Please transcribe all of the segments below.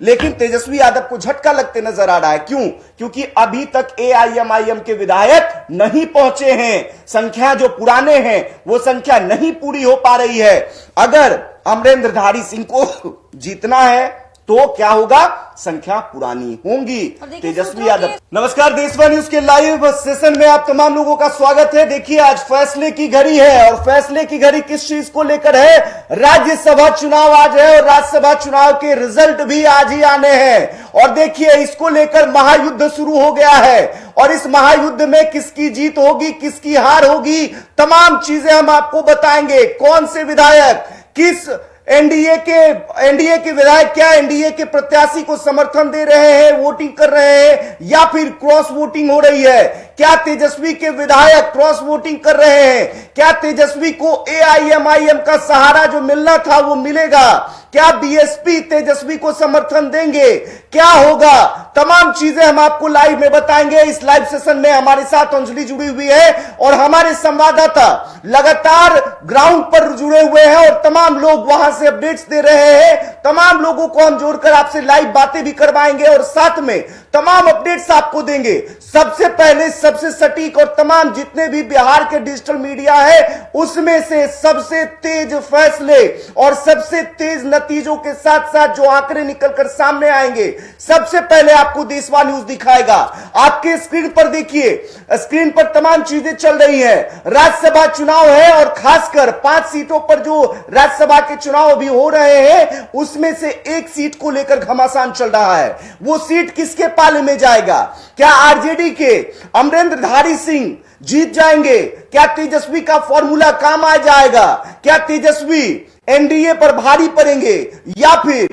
लेकिन तेजस्वी यादव को झटका लगते नजर आ रहा है। क्यों? क्योंकि अभी तक एआईएमआईएम के विधायक नहीं पहुंचे हैं। संख्या जो पुराने हैं वो संख्या नहीं पूरी हो पा रही है। अगर अमरेंद्रधारी सिंह को जीतना है तो क्या होगा? संख्या पुरानी होंगी। तेजस्वी यादव। नमस्कार, देशवा न्यूज के लाइव सेशन में आप तमाम लोगों का स्वागत है। देखिए, आज फैसले की घड़ी है और फैसले की घड़ी किस चीज को लेकर है? राज्यसभा चुनाव आज है और राज्यसभा चुनाव के रिजल्ट भी आज ही आने हैं। और देखिए, इसको लेकर महायुद्ध शुरू हो गया है और इस महायुद्ध में किसकी जीत होगी, किसकी हार होगी, तमाम चीजें हम आपको बताएंगे। कौन से विधायक किस एनडीए के विधायक क्या एनडीए के प्रत्याशी को समर्थन दे रहे हैं, वोटिंग कर रहे हैं, या फिर क्रॉस वोटिंग हो रही है? क्या तेजस्वी के विधायक क्रॉस वोटिंग कर रहे हैं? क्या तेजस्वी को एआईएमआईएम का सहारा जो मिलना था वो मिलेगा? क्या बीएसपी तेजस्वी को समर्थन देंगे? क्या होगा? तमाम चीजें हम आपको लाइव में बताएंगे। इस लाइव सेशन में हमारे साथ अंजलि जुड़ी हुई है और हमारे संवाददाता लगातार ग्राउंड पर जुड़े हुए हैं और तमाम लोग वहां से अपडेट्स दे रहे हैं। तमाम लोगों को हम जोड़कर आपसे लाइव बातें भी करवाएंगे और साथ में तमाम अपडेट्स आपको देंगे। सबसे पहले, सबसे सटीक और तमाम जितने भी बिहार के डिजिटल मीडिया है उसमें से सबसे तेज फैसले और सबसे तेज नतीजों के साथ साथ जो आंकड़े निकलकर सामने आएंगे, सबसे पहले आपको देशवा न्यूज दिखाएगा। आपके स्क्रीन पर देखिए, स्क्रीन पर तमाम चीजें चल रही हैं। राज्यसभा चुनाव है और खासकर 5 सीटों पर जो राज्यसभा के चुनाव अभी हो रहे हैं उसमें से एक सीट को लेकर घमासान चल रहा है। वो सीट किसके पाले में जाएगा? क्या आरजेडी के अमरेंद्रधारी सिंह जीत जाएंगे? क्या तेजस्वी का फॉर्मूला काम आ जाएगा? क्या तेजस्वी एनडीए पर भारी पड़ेंगे या फिर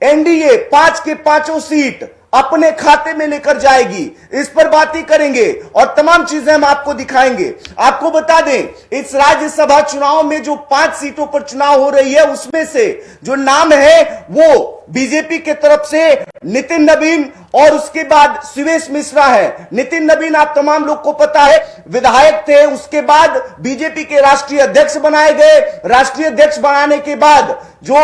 एनडीए 5 के 5 सीट अपने खाते में लेकर जाएगी? इस पर बातें करेंगे और तमाम चीजें हम आपको दिखाएंगे। आपको बता दें, इस राज्यसभा चुनाव में जो 5 सीटों पर चुनाव हो रही है उसमें से जो नाम है वो बीजेपी के तरफ से नितिन नवीन और उसके बाद सुवेश मिश्रा है। नितिन नवीन आप तमाम लोग को पता है विधायक थे, उसके बाद बीजेपी के राष्ट्रीय अध्यक्ष बनाए गए। राष्ट्रीय अध्यक्ष बनाने के बाद जो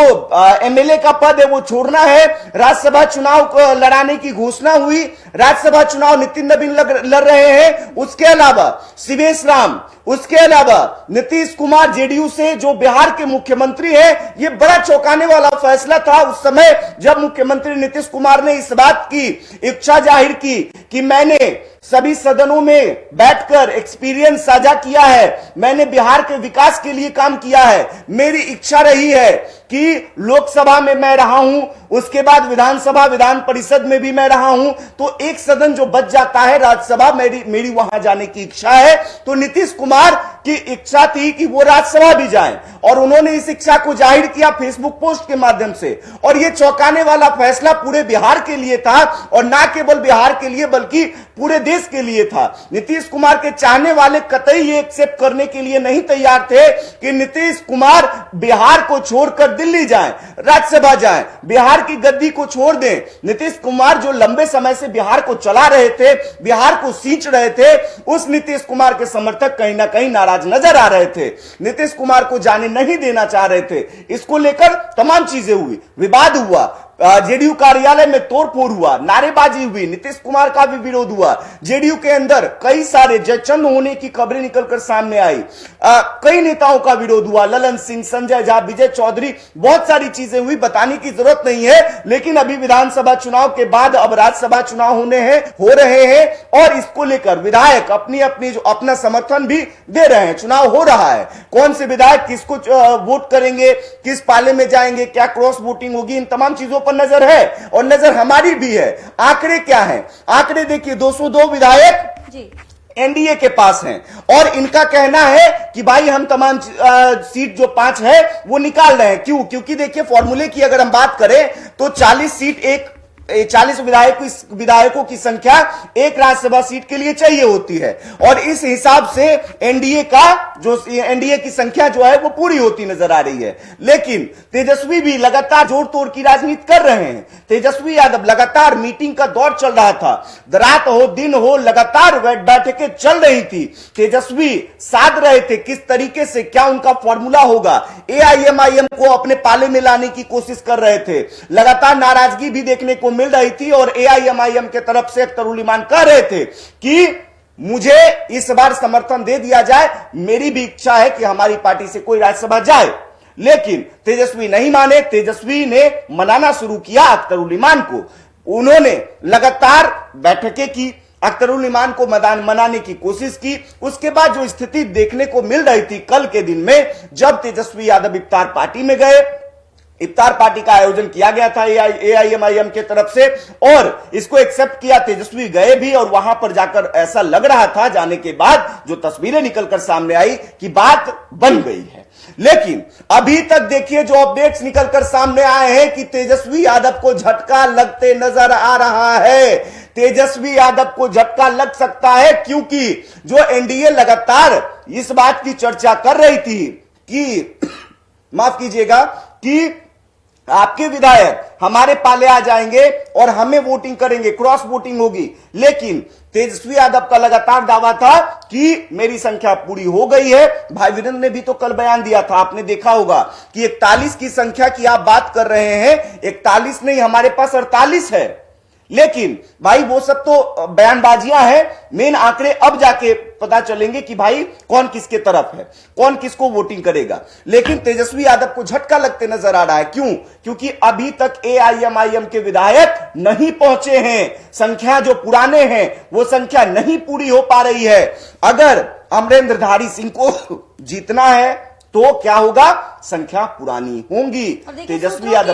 एमएलए का पद है वो छोड़ना है। राज्यसभा चुनाव लड़ाने की घोषणा हुई। राज्यसभा चुनाव नितिन नवीन लड़ रहे हैं। उसके अलावा सुवेश राम, उसके अलावा नीतीश कुमार जेडीयू से जो बिहार के मुख्यमंत्री हैं। यह बड़ा चौंकाने वाला फैसला था उस समय जब मुख्यमंत्री नीतीश कुमार ने इस बात की इच्छा जाहिर की कि मैंने सभी सदनों में बैठकर एक्सपीरियंस साझा किया है, मैंने बिहार के विकास के लिए काम किया है, मेरी इच्छा रही है कि लोकसभा में मैं रहा हूं, उसके बाद विधानसभा विधान परिषद में भी मैं रहा हूं, तो एक सदन जो बच जाता है राज्यसभा, मेरी वहां जाने की इच्छा है। तो नीतीश कुमार की इच्छा थी कि वो राज्यसभा भी जाएं और उन्होंने इस इच्छा को जाहिर किया फेसबुक पोस्ट के माध्यम से। और यह चौंकाने वाला फैसला पूरे बिहार के लिए था और ना केवल बिहार के लिए बल्कि पूरे देश के लिए था। नीतीश कुमार के चाहने वाले कतई ये एक्सेप्ट करने के लिए नहीं तैयार थे कि नीतीश कुमार बिहार को छोड़कर दिल्ली जाएं, राज्यसभा जाएं, बिहार की गद्दी को छोड़ दें। नीतीश कुमार जो लंबे समय से बिहार को चला रहे थे, बिहार को सींच रहे थे, उस नीतीश कुमार के समर्थक कहीं ना कहीं नाराज नजर आ रहे थे, नीतीश कुमार को जाने नहीं देना चाह रहे थे। इसको लेकर तमाम चीजें हुई, विवाद हुआ, जेडीयू कार्यालय में तोड़फोड़ हुआ, नारेबाजी हुई, नीतीश कुमार का भी विरोध हुआ। जेडीयू के अंदर कई सारे जयचंद होने की खबरें निकलकर सामने आई। कई नेताओं का विरोध हुआ, ललन सिंह, संजय झा, विजय चौधरी, बहुत सारी चीजें हुई, बताने की जरूरत नहीं है। लेकिन अभी विधानसभा चुनाव के बाद अब राज्यसभा चुनाव हो रहे हैं और इसको लेकर विधायक अपनी जो अपना समर्थन भी दे रहे हैं। चुनाव हो रहा है, कौन से विधायक किसको वोट करेंगे, किस पाले में जाएंगे, क्या क्रॉस वोटिंग होगी, इन तमाम चीजों पर नजर है और नजर हमारी भी है। आंकड़े क्या हैं? आंकड़े देखिए, 202 विधायक एनडीए के पास हैं और इनका कहना है कि भाई हम तमाम सीट जो 5 है वो निकाल रहे हैं। क्यों? क्योंकि देखिए फॉर्मूले की अगर हम बात करें तो 40 सीट एक 40 विधायकों की संख्या एक राज्यसभा सीट के लिए चाहिए होती है, और इस हिसाब से एनडीए की संख्या जो है वो पूरी होती नजर आ रही है। लेकिन तेजस्वी भी लगातार जोड़ तोड़ की राजनीति कर रहे हैं। तेजस्वी यादव लगातार मीटिंग का दौर चल रहा था, रात हो दिन हो लगातार बैठकें चल रही थी। तेजस्वी साध रहे थे किस तरीके से, क्या उनका फॉर्मूला होगा। एआईएमआईएम को अपने पाले में लाने की कोशिश कर रहे थे, लगातार नाराजगी भी देखने को मिल रही थी, और एआईएमआईएम के तरफ से अख्तरुल इमान कह रहे थे कि मुझे इस बार समर्थन दे दिया जाए, मेरी भी इच्छा है कि हमारी पार्टी से कोई राज्यसभा जाए। लेकिन तेजस्वी नहीं माने। तेजस्वी ने मनाना शुरू किया अख्तरुल इमान को। उन्होंने लगातार बैठकें की, अख्तरुल इमान को मनाने की कोशिश की। उसके बाद जो स्थिति देखने को मिल रही थी कल के दिन में, जब तेजस्वी यादव इफ्तार पार्टी में गए, इफ्तार पार्टी का आयोजन किया गया था एआईएमआईएम के तरफ से, और इसको एक्सेप्ट किया। तेजस्वी गए भी, और वहां पर जाकर ऐसा लग रहा था, जाने के बाद जो तस्वीरें निकलकर सामने आई कि बात बन गई है। लेकिन अभी तक देखिए जो अपडेट्स निकलकर सामने आए हैं कि तेजस्वी यादव को झटका लगते नजर आ रहा है। तेजस्वी यादव को झटका लग सकता है, क्योंकि जो एनडीए लगातार इस बात की चर्चा कर रही थी कि माफ कीजिएगा कि आपके विधायक हमारे पाले आ जाएंगे और हमें वोटिंग करेंगे, क्रॉस वोटिंग होगी। लेकिन तेजस्वी यादव का लगातार दावा था कि मेरी संख्या पूरी हो गई है। भाई वीरेंद्र ने भी तो कल बयान दिया था, आपने देखा होगा कि 41 की संख्या की आप बात कर रहे हैं, 41 नहीं, हमारे पास 48 है। लेकिन भाई वो सब तो बयानबाजियां हैं, मेन आंकड़े अब जाके पता चलेंगे कि भाई कौन किसके तरफ है, कौन किसको वोटिंग करेगा। लेकिन तेजस्वी यादव को झटका लगते नजर आ रहा है। क्यों? क्योंकि अभी तक एआईएमआईएम के विधायक नहीं पहुंचे हैं। संख्या जो पुराने हैं वो संख्या नहीं पूरी हो पा रही है। अगर अमरेंद्रधारी सिंह को जीतना है तो क्या होगा, संख्या पुरानी होंगी। तेजस्वी यादव